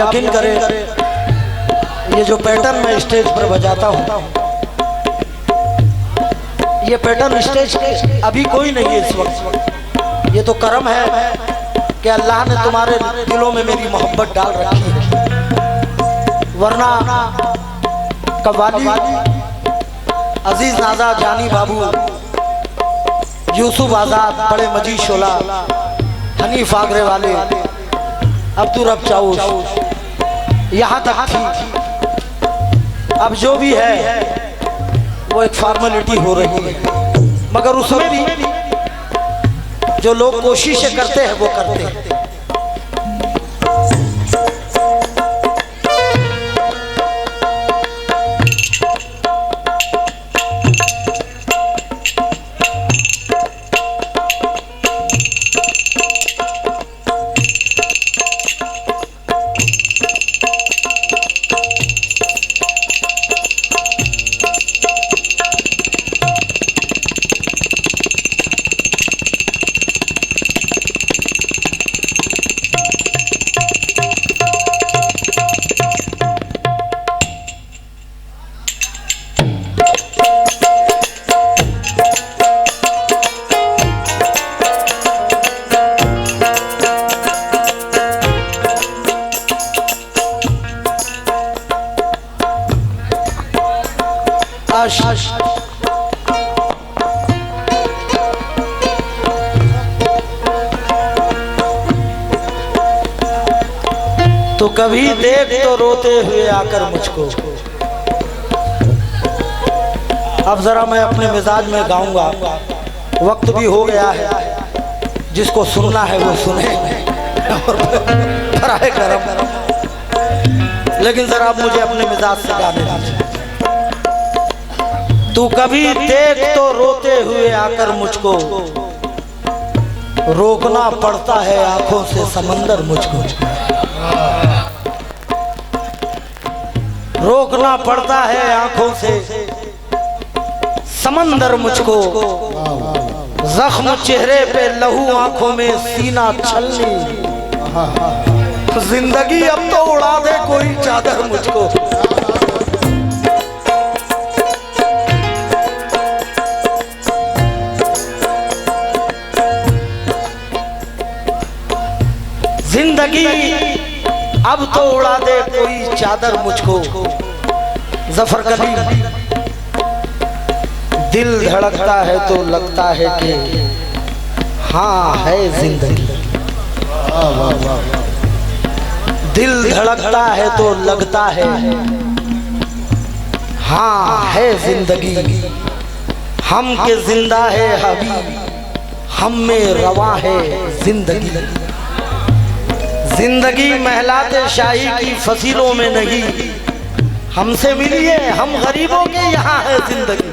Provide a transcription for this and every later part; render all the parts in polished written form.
यकीन करें, ये जो पैटर्न मैं स्टेज पर बजाता हूँ, ये पैटर्न स्टेज अभी कोई नहीं है इस वक्त। ये तो करम है कि अल्लाह ने तुम्हारे दिलों में मेरी मोहब्बत डाल रखी है, वरना कव्वाली अजीज नाजा जानी बाबू, यूसुफ आजाद, बड़े मजीद शोला, हनीफ आगरे वाले, अब्दुल रब चाउश, यहाँ तक थी। अब जो भी है वो एक फॉर्मेलिटी हो रही है, मगर उसमें भी जो लोग कोशिशें करते हैं वो करते हैं। तो कभी देख तो रोते हुए आकर मुझको। अब जरा मैं अपने मिजाज में गाऊंगा, वक्त भी हो गया है, जिसको सुनना है वो सुने और फराए करम, लेकिन जरा आप मुझे अपने मिजाज से गाने दीजिए। तू कभी देख तो रोते हुए आकर मुझको, रोकना पड़ता है आंखों से समंदर मुझको, रोकना पड़ता है आंखों से समंदर मुझको। जख्म चेहरे पे, लहू आंखों में, सीना छलनी, जिंदगी अब तो उड़ा दे कोई चादर मुझको। जिंदगी अब तो उड़ा दे कोई चादर मुझको। जफर कलीम, दिल धड़कता है तो लगता है कि हाँ है जिंदगी, दिल धड़कता है तो लगता है हाँ है जिंदगी। हम के जिंदा है हबीब, हम में रवा है जिंदगी। जिंदगी महलाते शाही की फसीलों में नहीं, हमसे मिलिए हम गरीबों के यहाँ है जिंदगी।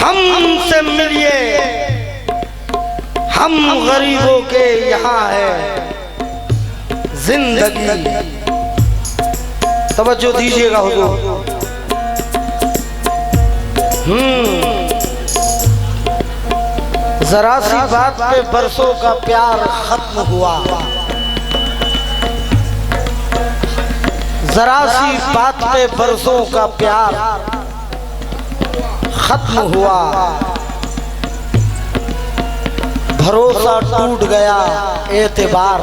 हमसे मिलिए हम गरीबों के यहाँ है जिंदगी। तवज्जो दीजिएगा हुजूर। जरा सी बात पे बरसों का प्यार खत्म हुआ, जरा सी बात पे बरसों का प्यार खत्म हुआ। भरोसा टूट गया, एतबार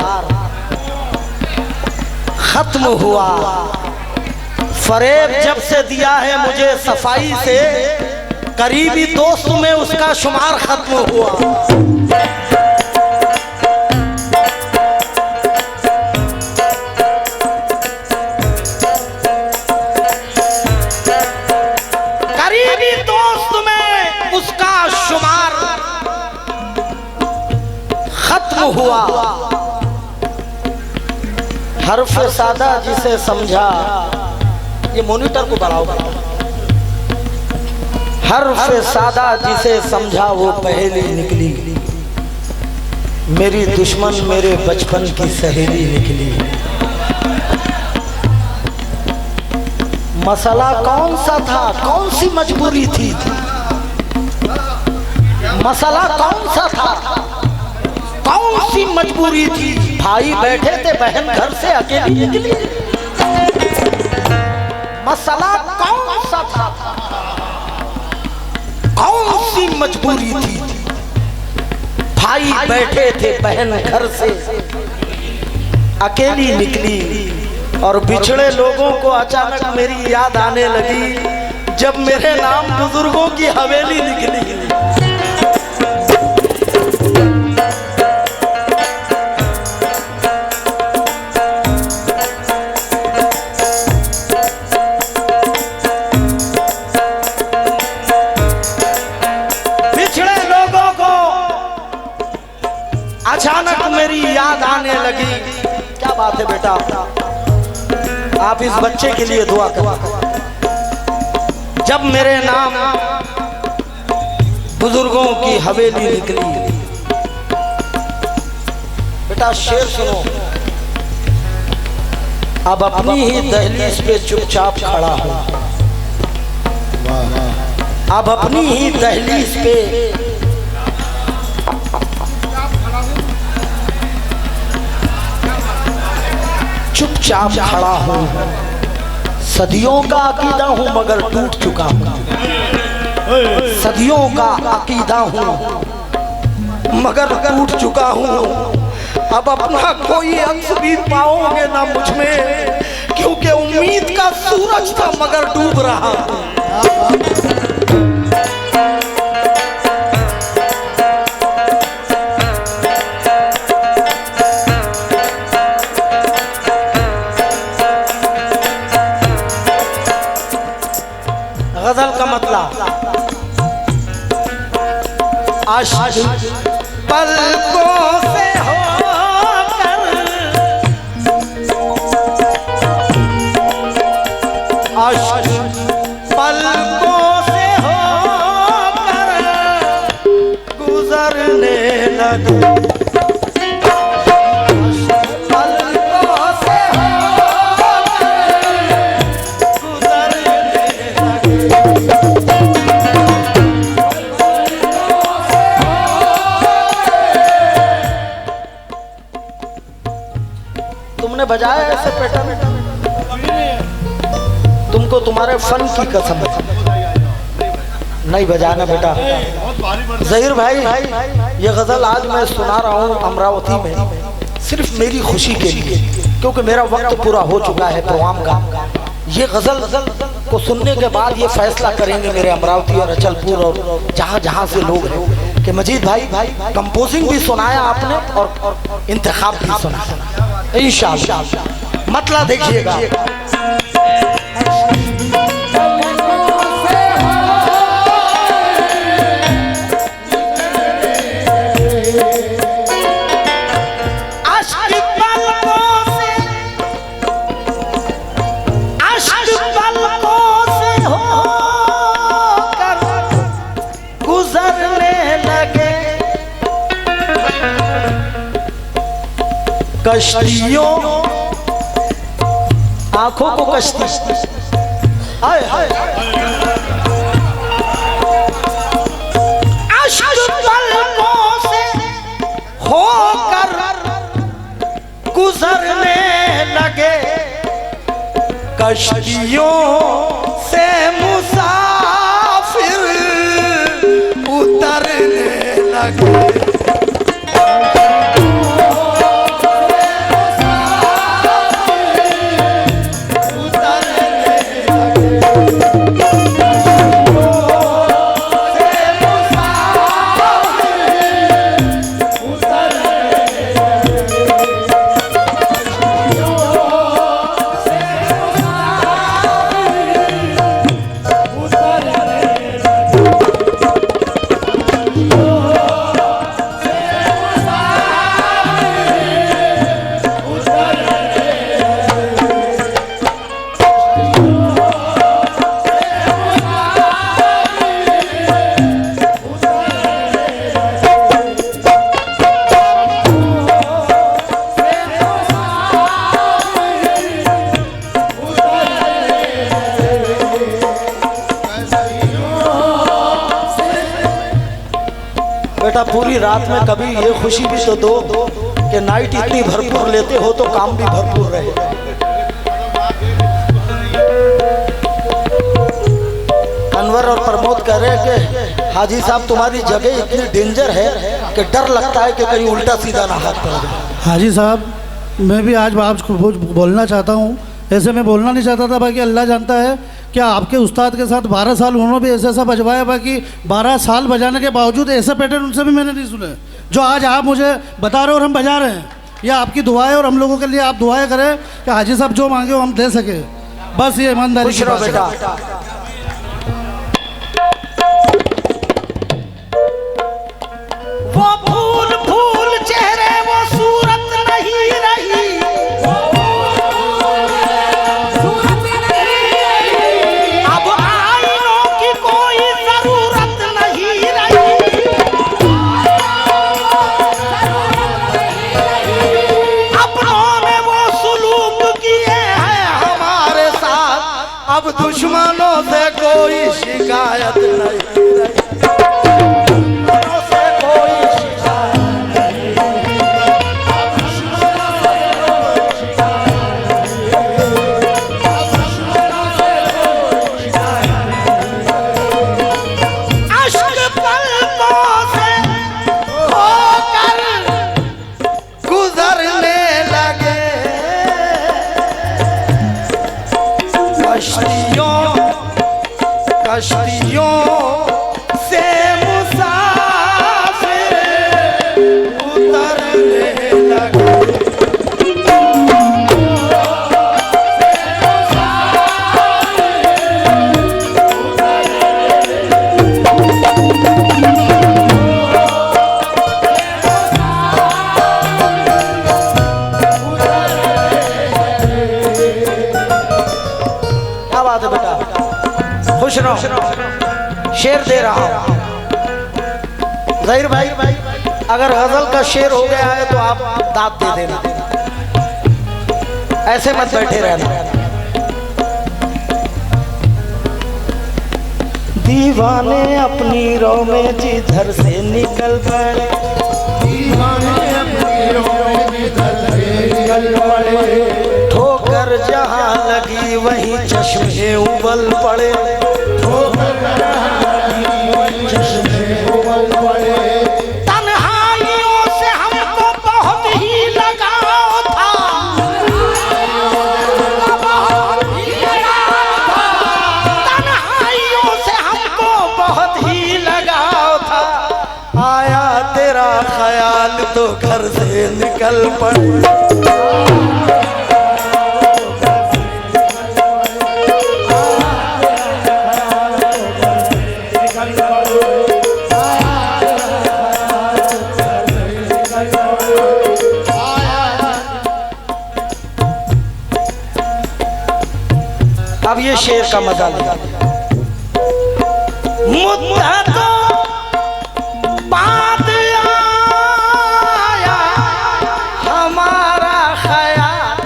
खत्म हुआ। फरेब जब से दिया है मुझे सफाई से, करीबी दोस्त में उसका शुमार खत्म हुआ। करीबी दोस्त में उसका शुमार खत्म हुआ। हर्फ सादा जिसे समझा, ये मॉनिटर को बढ़ाओ, हर्फ सादा जिसे समझा वो पहले निकली। मेरी दुश्मन मेरे बचपन की सहेली निकली। मसला कौन सा था, कौन सी मजबूरी थी? मसला कौन सा था, कौन सी मजबूरी थी? भाई बैठे थे, बहन घर से अकेली निकली। मसला कौन सा था, कौन सी मजबूरी थी? भाई बैठे थे, बहन घर से अकेली निकली। और बिछड़े लोगों को अचानक मेरी याद आने लगी, जब मेरे नाम बुजुर्गों की हवेली निकली। बिछड़े लोगों को अचानक मेरी याद आने लगी। क्या बात है बेटा, आप इस बच्चे के लिए दुआ करें। जब मेरे नाम बुजुर्गों की हवेली निकली। बेटा शेर सुनो। अब अपनी ही दहलीज पे चुपचाप खड़ा हूं, अब अपनी ही दहलीज पे चुपचाप खड़ा हूं। सदियों का अकीदा हूं मगर टूट चुका हूं। सदियों का अकीदा हूं मगर टूट चुका हूं। अब अपना कोई अंश भी पाओगे ना मुझ में, क्योंकि उम्मीद का सूरज था मगर डूब रहा हूं। गजल का मतलब आशिक पलकों से होकर, आशिक पलकों से होकर गुजरने लगा। तुमने बजाया ऐसे पैटर्न, तुमको तुम्हारे फन की कसम नहीं बजाना बेटा। जहीर भाई, ये गजल आज मैं सुना रहा हूँ अमरावती में सिर्फ मेरी खुशी के लिए, क्योंकि मेरा वक्त पूरा हो चुका है प्रोग्राम का। ये गजल को सुनने के बाद ये फैसला करेंगे मेरे अमरावती और अचलपुर और जहाँ जहाँ से लोग हैं कि मजीद भाई कंपोजिंग भी सुनाया आपने और इंतखाब भी सुनाया। इंशाअल्लाह मतलब देखिएगा। कश्तियों आंखों को कश्ती, हाय हाय अश्क पलकों से होकर गुजरने लगे। कश्तियों से मुसाफिर उतरने लगे। कहता पूरी रात में कभी ये खुशी भी तो दो कि नाइट इतनी भरपूर लेते हो तो काम भी भरपूर रहे। अनवर और प्रमोद कह रहे हैं कि हाजी साहब तुम्हारी जगह इतनी डेंजर है कि डर लगता है कि कहीं उल्टा सीधा ना हाथ पड़ जाए। हाजी साहब, मैं भी आज आपको बोलना चाहता हूँ। ऐसे मैं बोलना नहीं चाहता था, बाकी अल्लाह जानता है क्या आपके उस्ताद के साथ 12 साल उन्होंने भी ऐसा बजवाया, बाकी 12 साल बजाने के बावजूद ऐसा पैटर्न उनसे भी मैंने नहीं सुने जो आज आप मुझे बता रहे हो और हम बजा रहे हैं। यह आपकी दुआएं और हम लोगों के लिए आप दुआएं करें कि हाजी साहब जो मांगे वो हम दे सके, बस ये ईमानदारी की बात है। वो फूल फूल चेहरे वो सूरत नहीं रही, अब आईनों की कोई जरूरत नहीं रही, अपनों में वो सुलूक किए हैं हमारे साथ, अब दुश्मनों से कोई शिकायत नहीं रही। कश्तियों से मुसाफिर उतरने लगे, क्या बात है बेटा, खुश रहो। शेर दे रहा हूं ज़हीर भाई, अगर गजल का शेर हो गया है तो आप दाद दे देना, ऐसे मत बैठे रहना। दीवाने अपनी रो में जिधर से निकल पड़े, दीवाने अपनी रो में जिधर से निकल पड़े, ठोकर जहां लगी वहीं चश्मे उबल पड़े, तन्हाइयों से हमको बहुत ही लगाव था, तन्हाइयों से हमको बहुत ही लगाव था, आया तेरा ख्याल तो घर से निकल पड़े। अब ये शेर का मजा लिया। मुद्दा तो बाद आया हमारा ख्याल,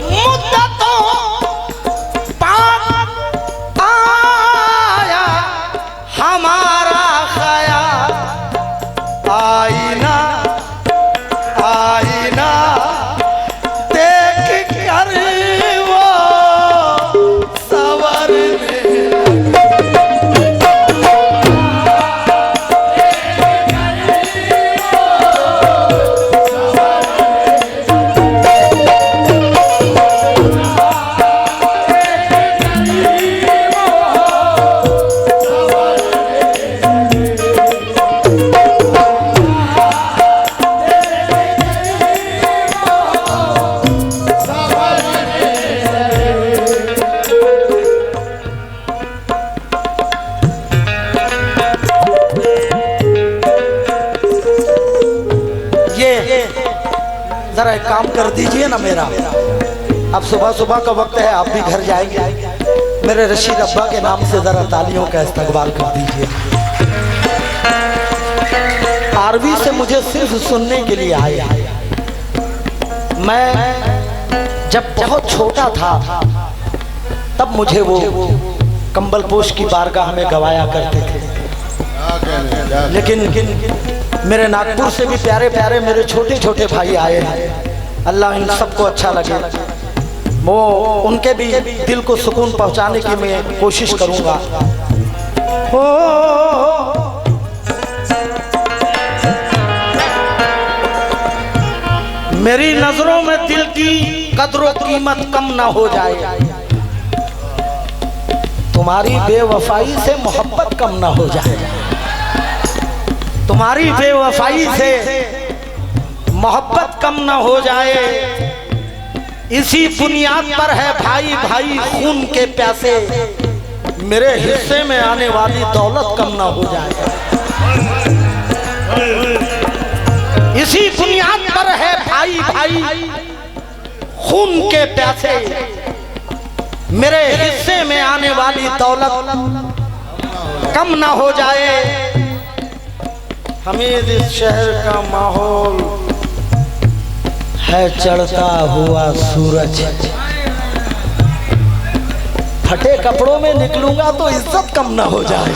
मुद्दा तो बाद आया हमारा ख्याल, आईना आईना जरा एक काम कर दीजिए ना मेरा, अब सुबह सुबह का वक्त है, आप भी घर जाएंगे, मेरे रशीद अब्बा के नाम से जरा तालियों का इस्तकबाल कर दीजिए। आरवी से मुझे सिर्फ सुनने के लिए आए। मैं जब बहुत छोटा था तब मुझे वो कंबल पोश की बारगाह में गवाया करते थे। लेकिन मेरे नागपुर से भी प्यारे प्यारे मेरे छोटे छोटे भाई आए हैं। अल्लाह इन सबको अच्छा लगे, वो उनके भी दिल को सुकून पहुंचाने की मैं कोशिश करूंगा। हो मेरी नजरों में दिल की कदर कीमत कम ना हो जाए, तुम्हारी बेवफाई से मोहब्बत कम ना हो जाए, तुम्हारी बेवफाई से मोहब्बत कम ना हो जाए। इसी बुनियाद पर है भाई भाई खून के प्यासे, मेरे हिस्से में आने वाली दौलत कम ना हो जाए। इसी बुनियाद पर है भाई भाई खून के प्यासे, मेरे हिस्से में आने वाली दौलत कम ना हो जाए। हमीद इस शहर का माहौल है चढ़ता हुआ सूरज, फटे कपड़ों में निकलूंगा तो इज्जत कम ना हो जाए।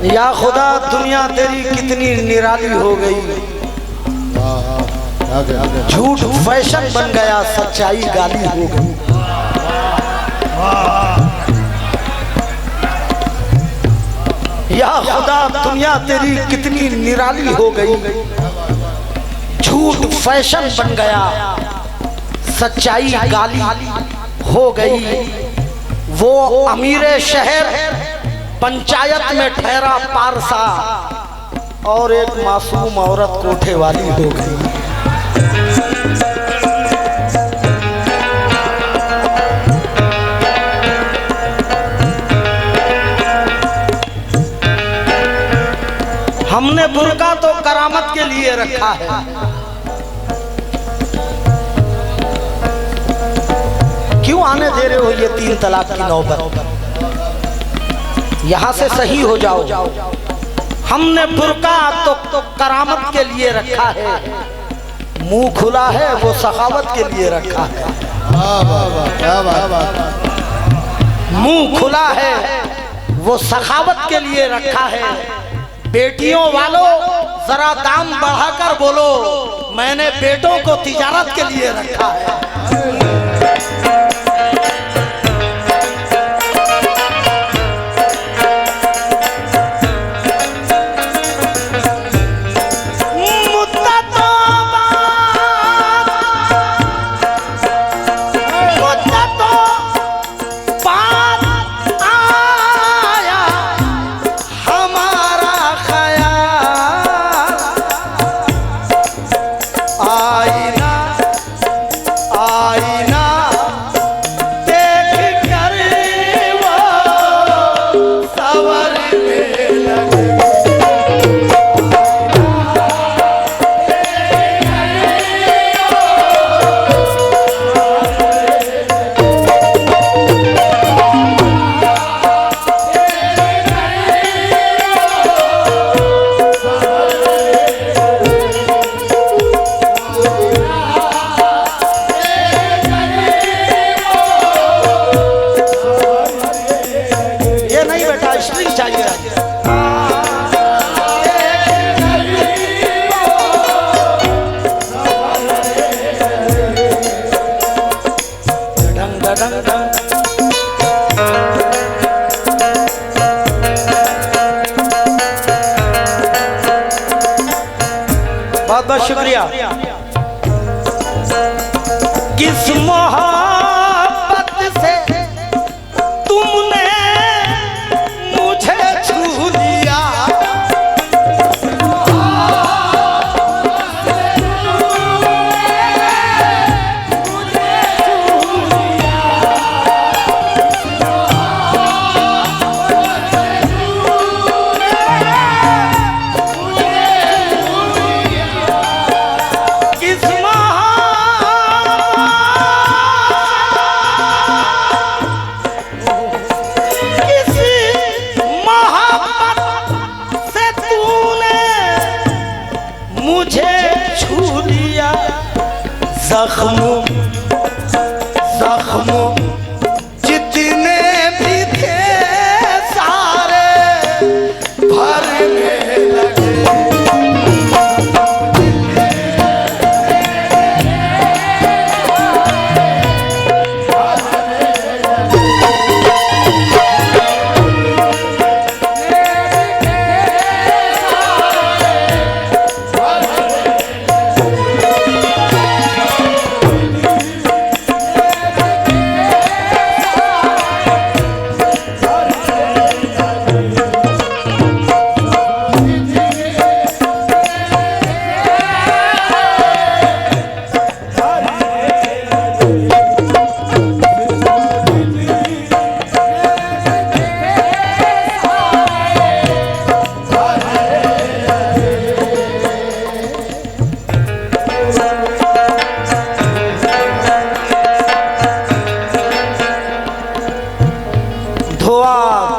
या खुदा दुनिया तेरी कितनी निराली हो गई, झूठ फैशन बन गया, सच्चाई गाली हो गई। या खुदा दुनिया तेरी कितनी निराली हो गई, झूठ फैशन बन गया, सच्चाई गाली हो गई। वो अमीरे शहर पंचायत में ठहरा पारसा और एक मासूम औरत कोठे वाली हो गई। हमने बुर्का तो करामत के लिए रखा है, क्यों आने दे रहे हो ये 3 तलाक की नौबत? यहाँ से सही हो जाओ। हमने बुर्का तो करामत के लिए रखा है, मुंह खुला है वो सखावत के लिए रखा है। मुंह खुला है वो सखावत के लिए रखा है। बेटियों वालों जरा दाम बढ़ाकर बोलो, मैंने बेटों को तिजारत के लिए रखा है। बहुत बहुत शुक्रिया। किस मोहब्बत से तुमने मुझे छू लिया, जख्म जख्म जितने भी थे सारे भरने लगे।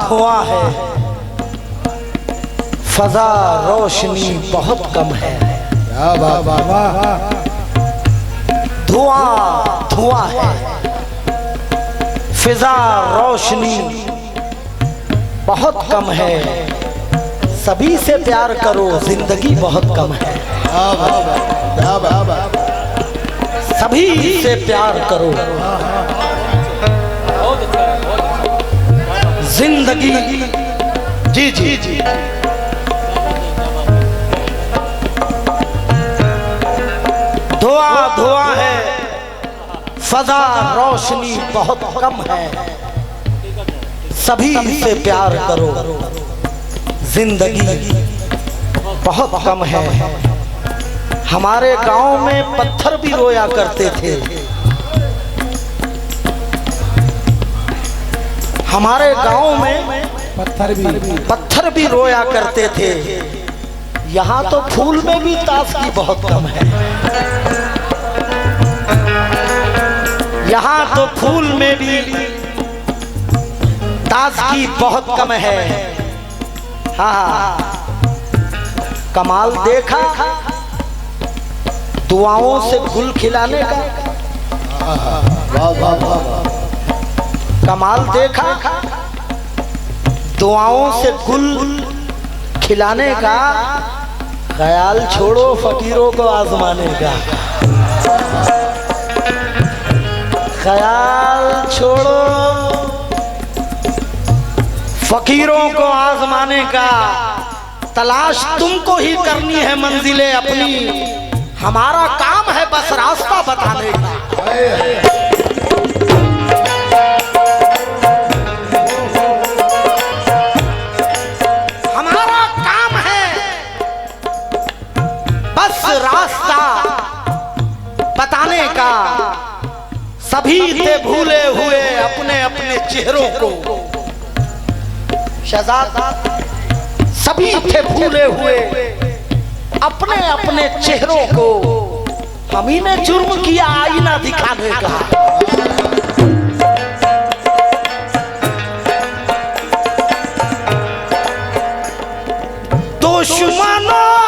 धुआं है, फजा रोशनी बहुत कम है। धुआं धुआं है, फिजा रोशनी बहुत कम है। सभी से प्यार करो, जिंदगी बहुत कम है। सभी से प्यार करो, जिंदगी। जी जी जी धुआं धुआं है, फजा रोशनी बहुत कम है। सभी से प्यार करो, जिंदगी बहुत कम है। हमारे गांव में पत्थर भी रोया करते थे। हमारे गांव में पत्थर भी रोया करते थे। यहाँ तो फूल में भी ताजगी बहुत कम है। यहाँ तो फूल में भी ताजगी बहुत कम है। हाँ, कमाल देखा दुआओं से गुल खिलाने का। वाह वाह वाह, कमाल देखा दुआओं से गुल खिलाने का। ख्याल छोड़ो फकीरों को आजमाने का। ख्याल छोड़ो फकीरों को आजमाने का। तलाश तुमको ही करनी है मंजिलें अपनी। हमारा काम है बस रास्ता बताने का। बताने का। सभी थे भूले हुए अपने अपने चेहरों को। शहजाद, सभी थे भूले हुए अपने अपने चेहरों को। हम ही ने जुर्म किया आईना दिखाने का। दुश्मनों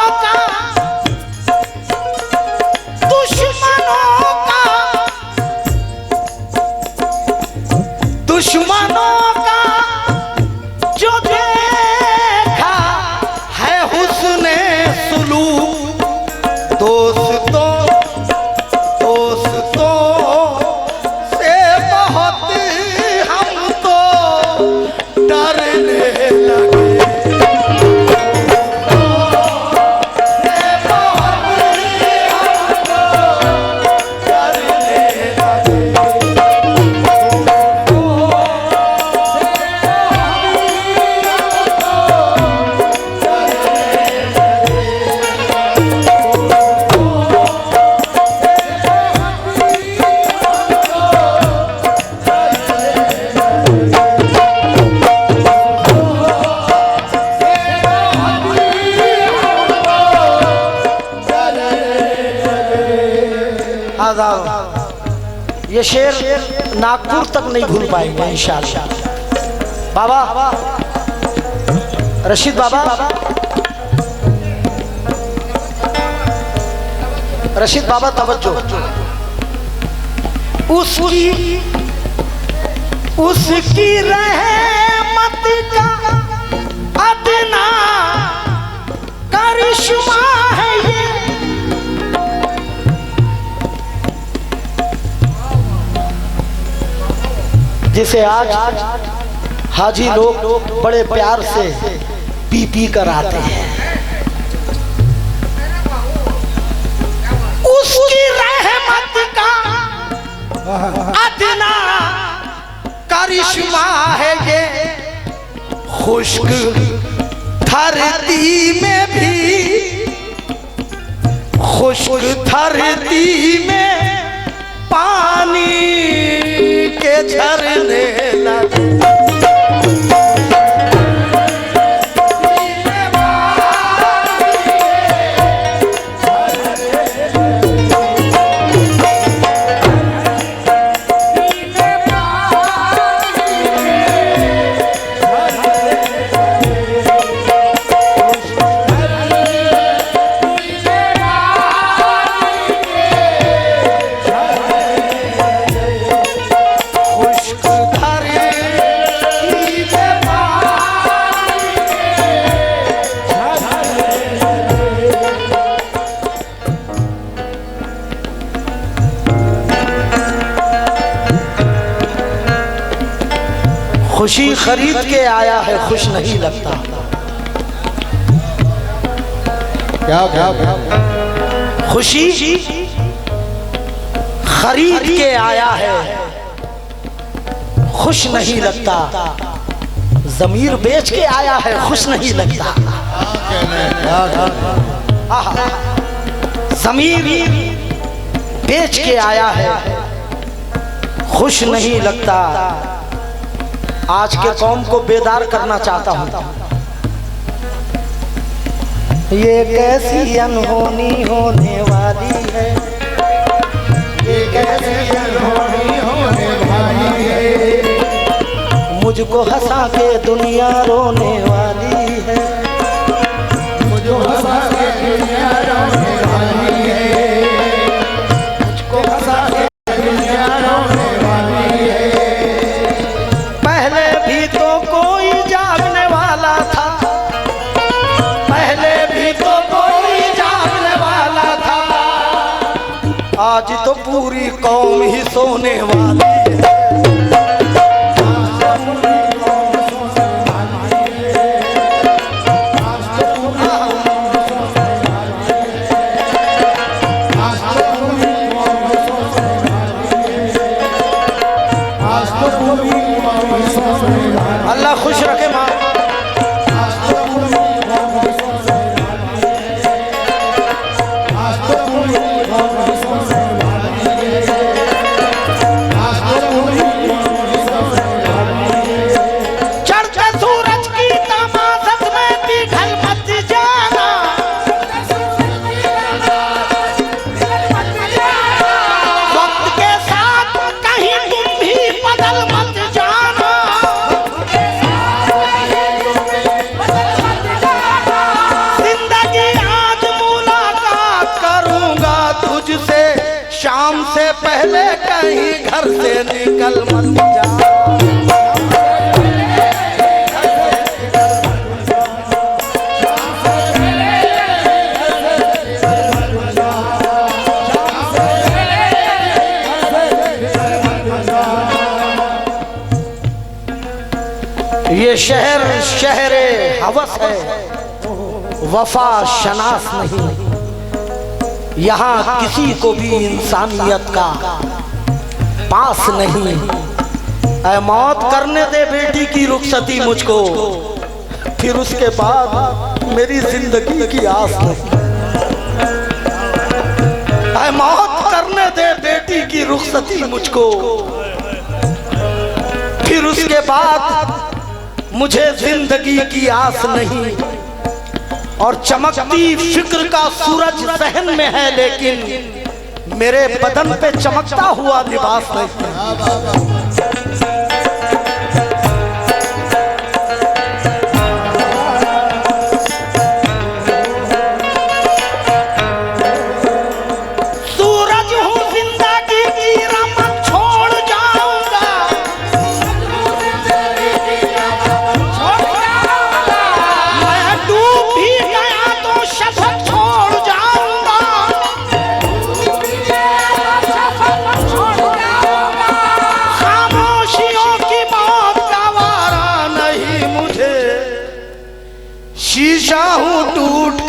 का जो देखा है हुस्ने सुलूक। दोस्तों से बहुत हम तो डरने लगे। ये शेर नागपुर तक नहीं भूल पाएंगे इंशाअल्लाह। बाबा रशीद बाबा, रशीद बाबा तवज्जो। उसकी रहमत का अदना करिश्मा है ये, जिसे आज हाजी लोग बड़े प्यार से पी पी कर आते हैं। उसकी रहमत का अदना करिश्मा है ये, खुश्क धरती में भी, खुश्क धरती में पानी के झरने लगे। खुशी खरीद के आया है खुश नहीं लगता। क्या खुशी खरीद के आया है खुश नहीं लगता, ज़मीर बेच के आया है खुश नहीं लगता। ज़मीर बेच के आया है खुश नहीं लगता। आज के कौम को बेदार करना चाहता हूँ। ये कैसी अनहोनी होने वाली है, ये कैसी अनहोनी होने वाली है, मुझको हंसा के दुनिया रोने वाली है, मुझको हंसा के दुनिया रोने वाली है, मुझको हंसा के दुनिया रोने वाली है। पहले भी तो कोई जागने वाला था, पहले भी तो कोई जागने वाला था, आज तो पूरी कौम ही सोने वाली है। अल्लाह खुश रखे माँ। चढ़ते सूरज की तमाशत में पिघल मत जाना, वक्त के साथ कहीं तुम भी बदल मत जाना। जिंदगी आज मुलाकात करूंगा तुझसे, शाम से पहले कहीं घर से निकल मत जा। ये शहर शहरे हवस है, वफा शनास नहीं। यहाँ किसी को भी इंसानियत का पास नहीं। ऐ मौत करने दे बेटी की रुखसती मुझको, फिर उसके बाद मेरी जिंदगी की आस नहीं। ऐ मौत करने दे बेटी की रुखसती मुझको, फिर उसके बाद मुझे जिंदगी की आस नहीं। और चमकती फिक्र का सूरज जहन में है, लेकिन मेरे बदन पे चमकता हुआ लिबास नहीं।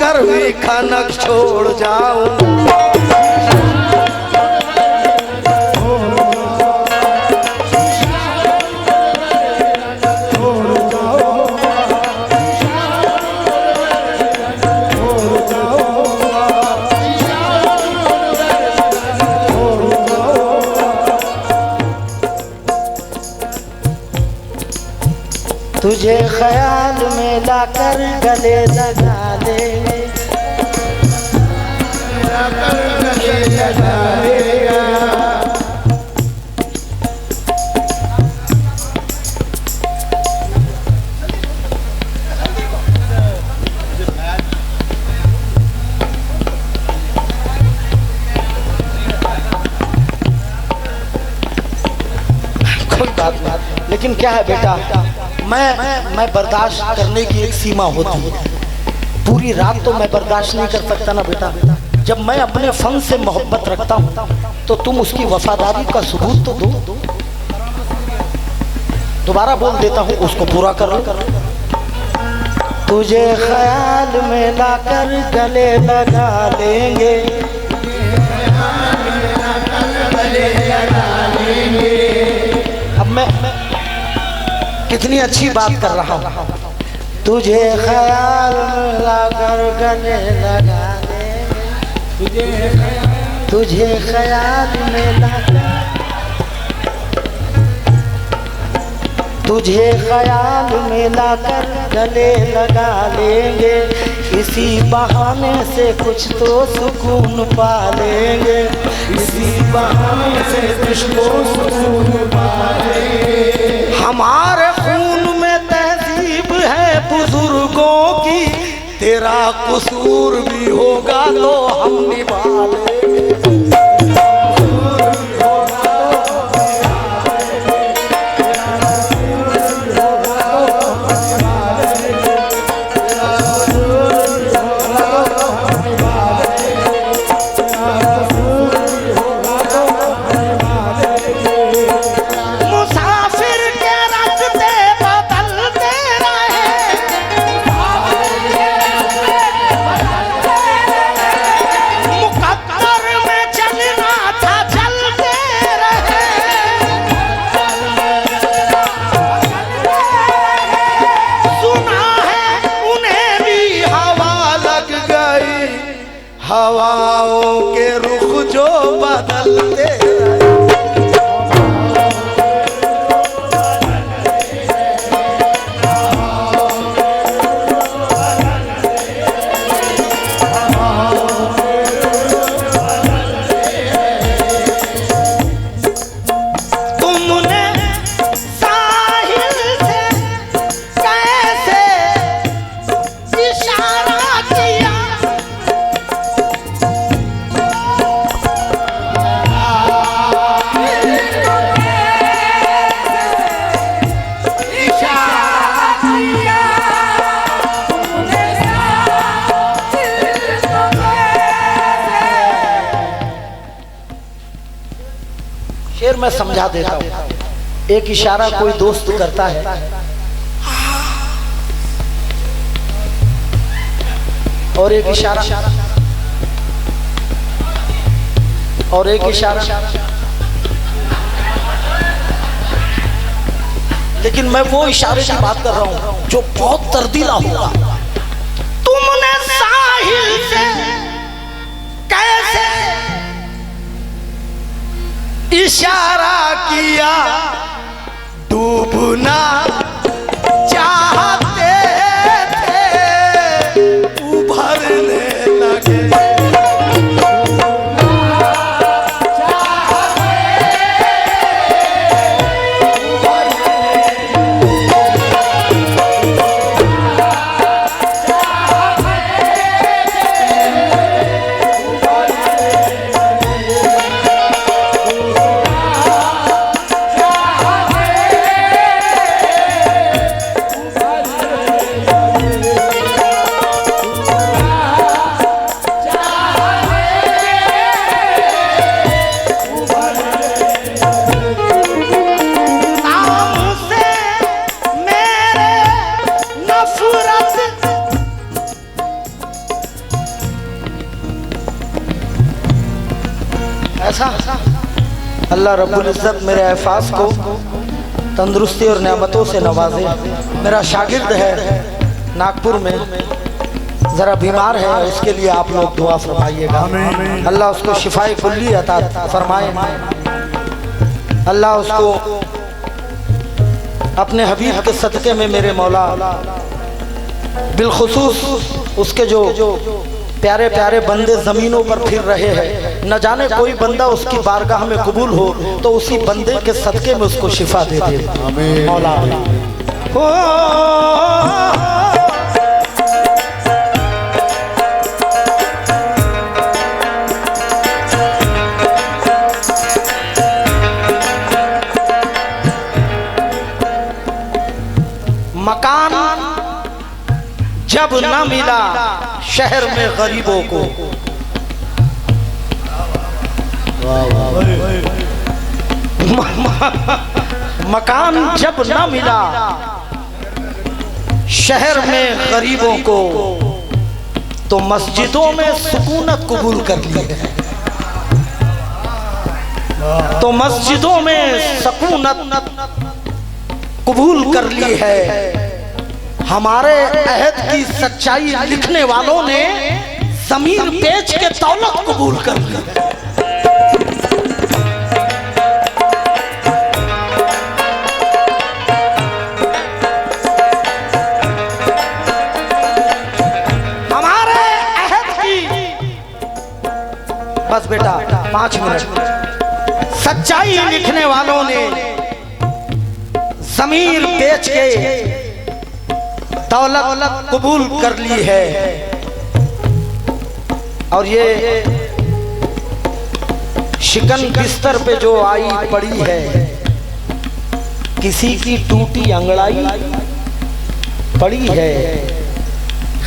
कर भी खनक छोड़ जाऊं। तुझे ख्याल में लाकर गले लगा लेंगे, कोई बात नहीं। लेकिन क्या है बेटा, मैं बर्दाश्त करने की एक सीमा होती है। पूरी रात तो मैं बर्दाश्त नहीं कर सकता ना बेटा। जब मैं अपने फन से मोहब्बत रखता हूँ तो तुम उसकी वफादारी का सबूत तो दो। दोबारा बोल देता हूँ, उसको पूरा करो। तुझे ख्याल में लाकर गले लगा लेंगे, अब मैं कितनी अच्छी बात कर रहा हूँ। तुझे ख्याल लाकर गले लगा लेंगे, तुझे ख्याल में लाकर, तुझे ख्याल में लाकर गले लगा लेंगे। इसी बहाने से कुछ तो सुकून पा लेंगे, इसी बहाने से कुछ तो सुकून पा लेंगे। हमारे खून में तहजीब है बुजुर्गों की, तेरा कसूर भी होगा तो हम निभा लेंगे। हवाओं के रुख जो बदलते शेर मैं समझा देता हूँ। एक इशारा कोई दोस्त करता है, और एक इशारा, और एक इशारा, लेकिन मैं वो इशारे की बात कर रहा हूँ जो बहुत तर्दीला होगा। तुमने साहिल से कैसे इशारा किया, डूबना चाहते थे उभरने लगे। ऐसा अल्लाह रब्बुल इज़्ज़त मेरे अहफाज को तंदुरुस्ती और नेमतों से नवाजे। मेरा शागिर्द है नागपुर में, ज़रा बीमार है, उसके लिए आप लोग दुआ फरमाइएगा। अल्लाह उसको शिफाए कुल्ली अता फरमाए। अल्लाह उसको अपने हबीब के सदक़े में मेरे मौला बिलखुसूस उसके जो प्यारे प्यारे बंदे ज़मीनों पर फिर रहे हैं, न जाने कोई बंदा उसकी बारगाह में कबूल हो तो उसी बंदे के सदक़े में उसको शिफा दे दे मौला। मकान जब न मिला शहर में गरीबों को, मकान जब न मिला शहर में गरीबों को, तो मस्जिदों में सुकूनत कबूल कर ली है। तो मस्जिदों में सुकूनत कबूल कर ली है। हमारे अहद की सच्चाई लिखने वालों ने ज़मीन बेच के दौलत कबूल कर ली। हमारे अहद की, बस बेटा 5 मिनट, सच्चाई लिखने वालों ने ज़मीन बेच के दौलत कबूल कर ली है। और ये शिकन बिस्तर पे जो आई पड़ी है, किसी की टूटी अंगड़ाई पड़ी है।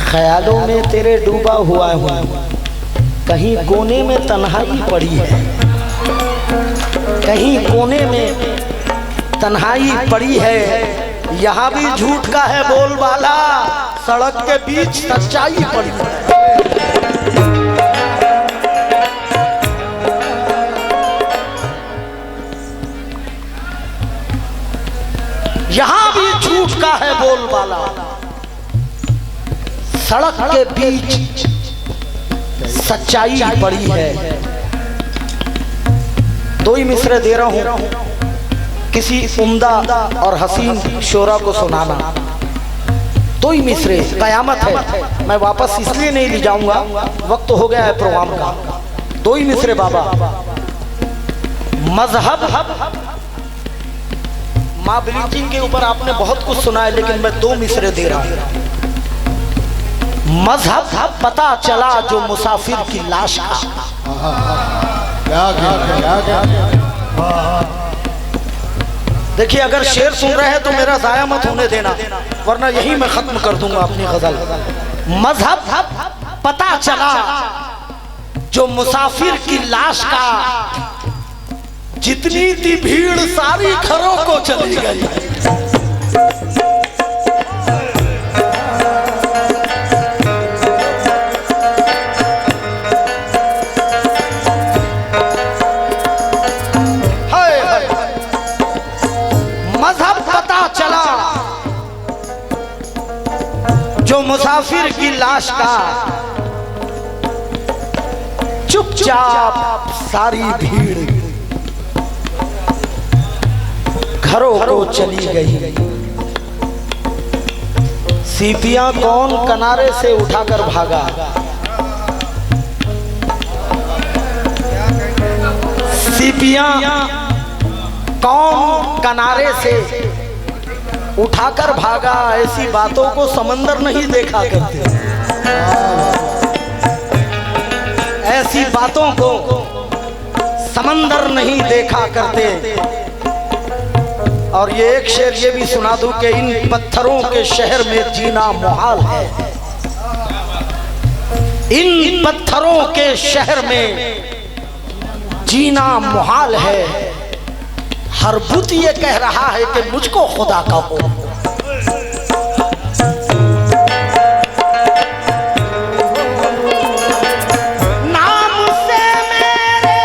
ख्यालों में तेरे डूबा हुआ हूँ, कहीं कोने में तन्हाई पड़ी है, कहीं कोने में तन्हाई पड़ी है। यहाँ भी झूठ का है बोलबाला, सड़क के बीच सच्चाई पड़ी है। यहाँ भी झूठ का है बोलबाला, सड़क के बीच सच्चाई पड़ी है। 2 ही मिसरे दे रहा हूं, किसी उम्दा और हसीन शोरा को सुनाना। 2 ही मिसरे, कयामत है, मैं वापस इसलिए नहीं ले जाऊंगा, वक्त हो गया है प्रोग्राम का। 2 ही मिसरे बाबा। मजहब, माँ ब्लीचिंग के ऊपर आपने बहुत कुछ सुना है, लेकिन मैं 2 मिसरे दे रहा हूं। मजहब पता चला जो मुसाफिर की लाश का। देखिए, अगर शेर सुन रहे हैं तो मेरा जाया मत होने देना, वरना यही मैं खत्म कर दूंगा अपनी गजल। मजहब पता चला जो मुसाफिर की लाश का, जितनी थी भीड़ सारी घरों को चली गई। जो मुसाफिर की लाश का, चुपचाप सारी भीड़ घरों को चली गई। सीपियां कौन किनारे से उठाकर भागा, सीपियां कौन किनारे से उठाकर भागा। ऐसी बातों को समंदर नहीं देखा करते, ऐसी बातों को समंदर नहीं देखा करते। और ये एक शेर ये भी सुना दूं कि इन पत्थरों के शहर में जीना मुहाल है। इन पत्थरों के शहर में जीना मुहाल है। हर बुत ये कह रहा है कि मुझको खुदा का हो। नाम से मेरे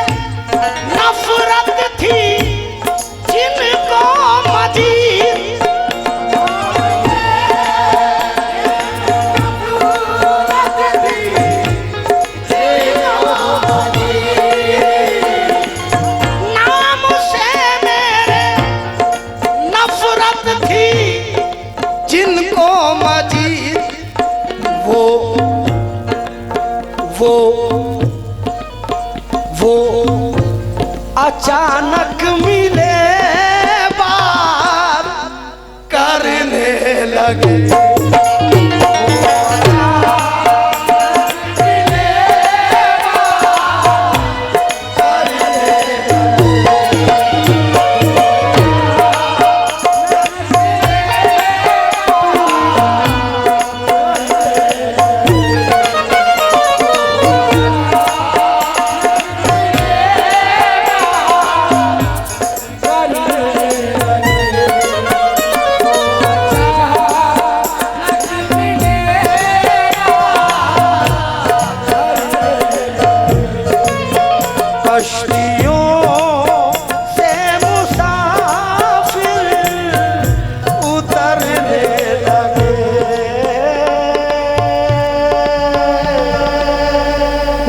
वो अचानक मिले, बात करने लगे।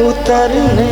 उतरने